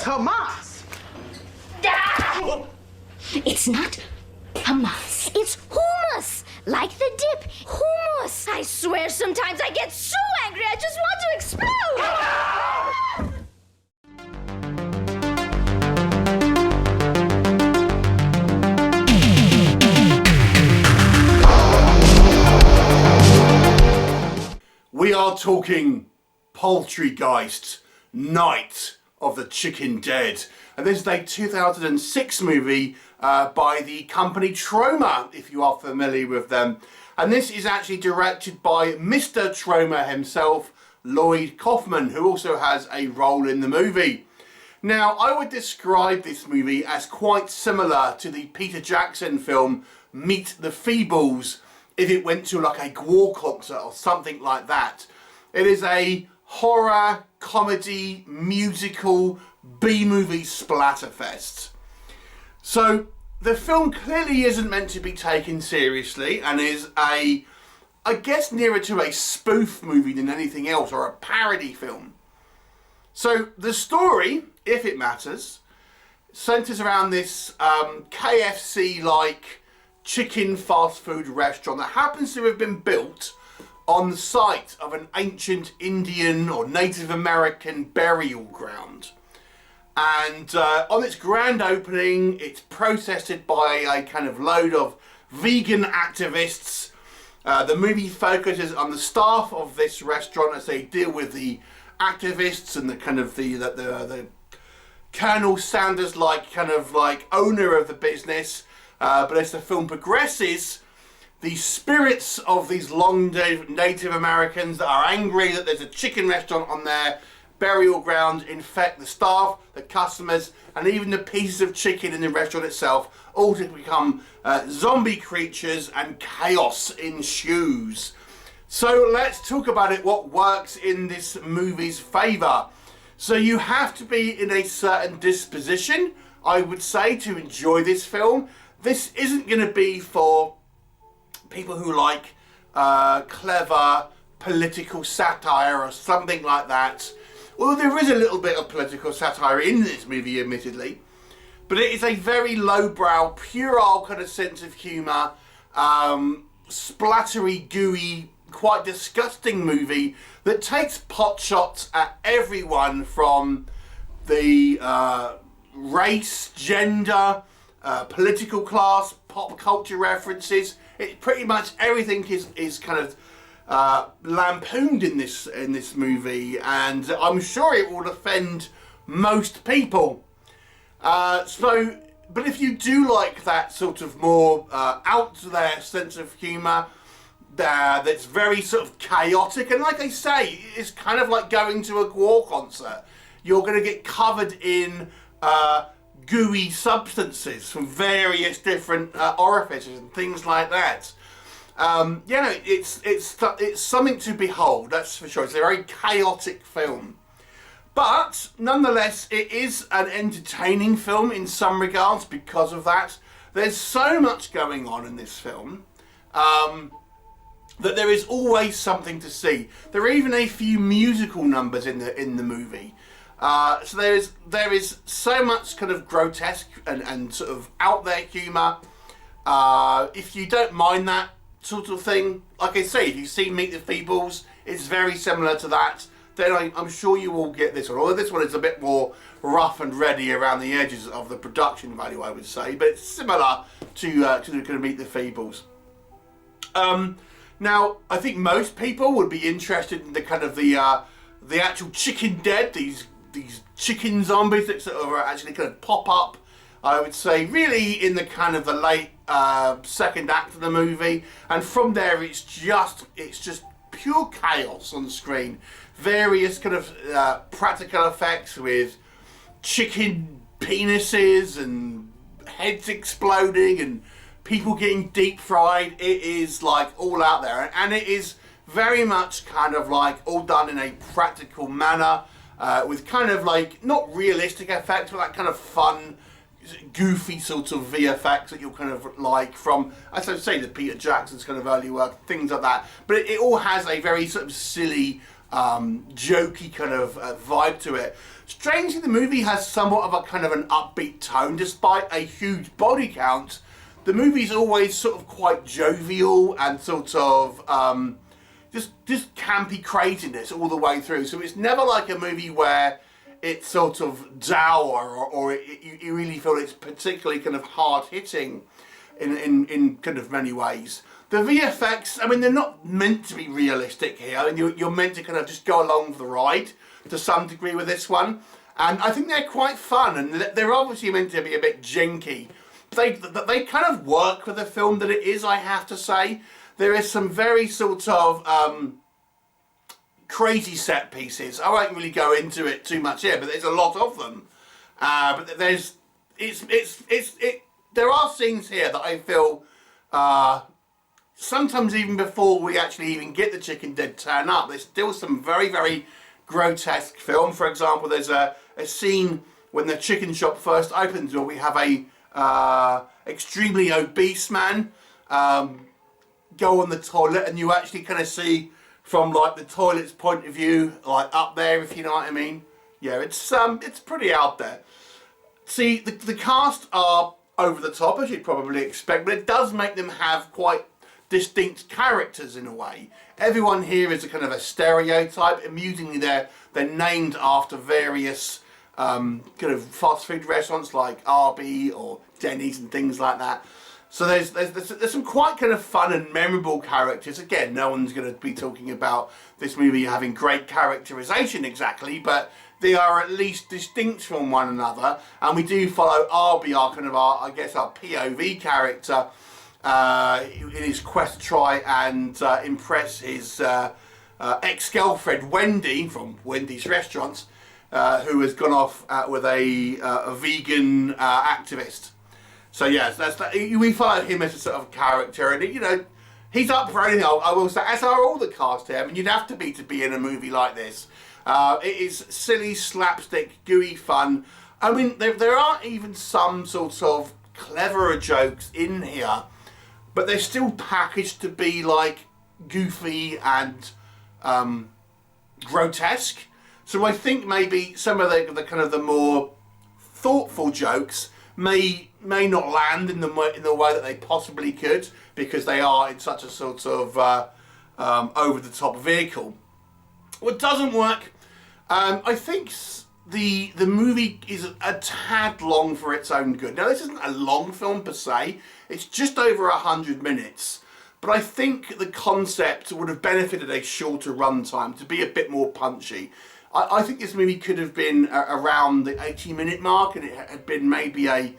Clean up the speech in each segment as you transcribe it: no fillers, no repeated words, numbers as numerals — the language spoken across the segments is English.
Tomas! Ah! It's not hummus. It's hummus. Like the dip. Hummus. I swear sometimes I get so angry I just want to explode. We are talking Poultrygeist, Night of the Chicken Dead. And this is a 2006 movie by the company Troma, if you are familiar with them. And this is actually directed by Mr. Troma himself, Lloyd Kaufman, who also has a role in the movie. Now, I would describe this movie as quite similar to the Peter Jackson film Meet the Feebles, if it went to like a war concert or something like that. It is a horror, comedy, musical, B-movie splatterfest. So the film clearly isn't meant to be taken seriously and is I guess nearer to a spoof movie than anything else, or a parody film. So the story, if it matters, centres around this KFC-like chicken fast food restaurant that happens to have been built on the site of an ancient Indian or Native American burial ground. And on its grand opening, it's protested by a kind of load of vegan activists. The movie focuses on the staff of this restaurant as they deal with the activists and the kind of the Colonel Sanders-like kind of like owner of the business. But as the film progresses, the spirits of these long-dead Native Americans that are angry that there's a chicken restaurant on their burial ground infect the staff, the customers, and even the pieces of chicken in the restaurant itself, all to become zombie creatures, and chaos ensues. So let's talk about it, what works in this movie's favour. So you have to be in a certain disposition, I would say, to enjoy this film. This isn't going to be for people who like clever political satire or something like that. Although there is a little bit of political satire in this movie, admittedly. But it is a very lowbrow, puerile kind of sense of humour, splattery, gooey, quite disgusting movie that takes pot shots at everyone from the race, gender, political class, pop culture references. It pretty much everything is kind of lampooned in this movie, and I'm sure it will offend most people. But if you do like that sort of more out there sense of humour, that's very sort of chaotic, and like I say, it's kind of like going to a war concert. You're going to get covered in gooey substances from various different orifices and things like that. It's something to behold, that's for sure. It's a very chaotic film. But nonetheless, it is an entertaining film in some regards because of that. There's so much going on in this film that there is always something to see. There are even a few musical numbers in the movie. So there is so much kind of grotesque and sort of out there humour. If you don't mind that sort of thing, like I say, if you've seen Meet the Feebles, it's very similar to that. Then I'm sure you will get this one. Although this one is a bit more rough and ready around the edges of the production value, I would say. But it's similar to the kind of Meet the Feebles. Now, I think most people would be interested in the kind of the actual chicken dead, these chicken zombies that sort of are actually kind of pop up, I would say, really in the kind of the late second act of the movie, and from there it's just pure chaos on screen. Various kind of practical effects with chicken penises and heads exploding and people getting deep fried. It is like all out there, and it is very much kind of like all done in a practical manner. With kind of like, not realistic effects, but that kind of fun, goofy sort of VFX that you'll kind of like from, as I say, the Peter Jackson's kind of early work, things like that. But it all has a very sort of silly jokey kind of vibe to it. Strangely, the movie has somewhat of a kind of an upbeat tone, despite a huge body count. The movie's always sort of quite jovial and sort of just campy craziness all the way through. So it's never like a movie where it's sort of dour or you really feel it's particularly kind of hard-hitting in kind of many ways. The VFX, I mean, they're not meant to be realistic here. I mean, you're meant to kind of just go along for the ride to some degree with this one. And I think they're quite fun, and they're obviously meant to be a bit janky. But they kind of work for the film that it is, I have to say. There is some very sort of crazy set pieces. I won't really go into it too much here, but there's a lot of them. But there are scenes here that I feel sometimes even before we actually even get the chicken dead turn up, there's still some very, very grotesque film. For example, there's a scene when the chicken shop first opens where we have a extremely obese man go on the toilet, and you actually kind of see from like the toilet's point of view, like up there, if you know what I mean. Yeah, it's pretty out there. See, the cast are over the top, as you'd probably expect, but it does make them have quite distinct characters in a way. Everyone here is a kind of a stereotype. Amusingly, they're named after various kind of fast food restaurants like Arby or Denny's and things like that. So there's some quite kind of fun and memorable characters. Again, no one's going to be talking about this movie having great characterization exactly, but they are at least distinct from one another. And we do follow Arby, our POV character, in his quest to try and impress his ex-girlfriend Wendy from Wendy's Restaurants, who has gone off with a vegan activist. So yes, we follow him as a sort of character, and you know, he's up for anything. I will say, as are all the cast here. I mean, you'd have to be in a movie like this. It is silly, slapstick, gooey fun. I mean, there are even some sort of cleverer jokes in here, but they're still packaged to be like goofy and grotesque. So I think maybe some of the kind of the more thoughtful jokes may not land in the way that they possibly could, because they are in such a sort of over the top vehicle. What doesn't work, I think the movie is a tad long for its own good. Now, this isn't a long film per se. It's just over 100 minutes. But I think the concept would have benefited a shorter runtime to be a bit more punchy. I think this movie could have been around the 80-minute mark, and it had been maybe a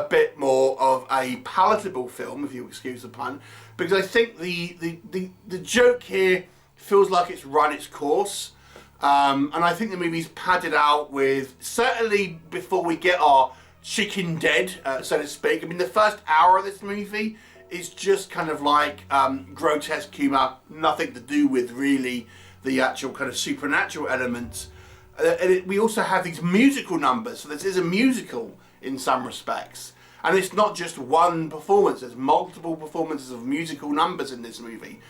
bit more of a palatable film, if you excuse the pun, because I think the joke here feels like it's run its course, and I think the movie's padded out with, certainly before we get our chicken dead, so to speak. I mean, the first hour of this movie is just kind of like grotesque humour, nothing to do with really the actual kind of supernatural elements. We also have these musical numbers, so this is a musical in some respects. And it's not just one performance, there's multiple performances of musical numbers in this movie.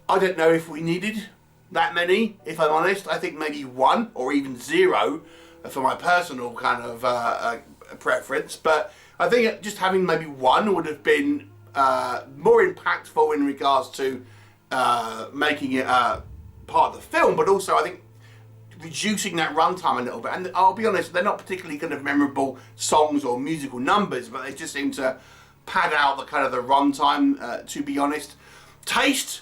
I don't know if we needed that many, if I'm honest. I think maybe one or even zero for my personal kind of preference. But I think just having maybe one would have been more impactful in regards to making it part of the film, but also I think reducing that runtime a little bit. And I'll be honest, they're not particularly kind of memorable songs or musical numbers, but they just seem to pad out the kind of the runtime, to be honest. Taste,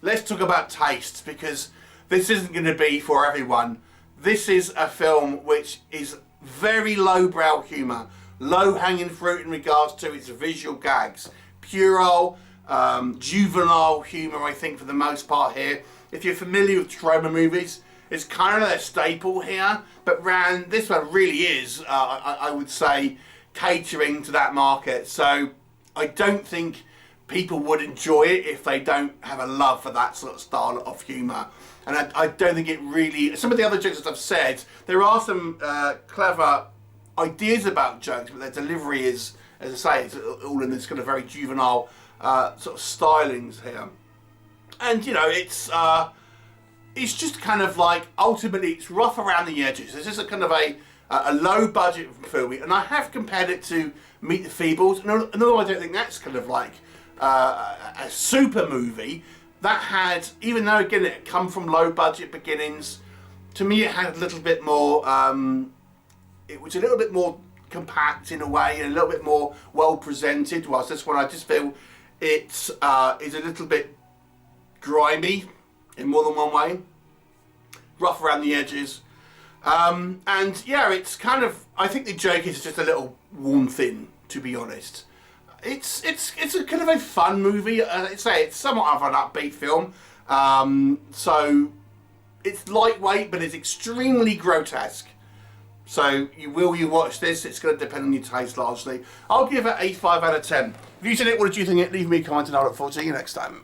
let's talk about taste, because this isn't going to be for everyone. This is a film which is very lowbrow humour, low-hanging fruit in regards to its visual gags, puerile, juvenile humour, I think, for the most part here. If you're familiar with Troma movies, it's kind of their staple here, but this one really is, I would say, catering to that market. So I don't think people would enjoy it if they don't have a love for that sort of style of humour. And I don't think it really... Some of the other jokes that I've said, there are some clever ideas about jokes, but their delivery is, as I say, it's all in this kind of very juvenile sort of stylings here. And, you know, it's... it's just kind of like, ultimately, it's rough around the edges. This is a kind of a low budget film, and I have compared it to Meet the Feebles, and although I don't think that's kind of like a super movie, that had, even though again it had come from low budget beginnings, to me it had a little bit more, it was a little bit more compact in a way, and a little bit more well presented, whilst this one I just feel it's is a little bit grimy in more than one way, rough around the edges. And yeah, it's kind of, I think the joke is just a little worn thin, to be honest. It's a kind of a fun movie. It's somewhat of an upbeat film. So it's lightweight, but it's extremely grotesque. So you watch this? It's going to depend on your taste largely. I'll give it a 5 out of 10. If you've seen it, what did you think? Leave me a comment and I look forward to seeing you next time.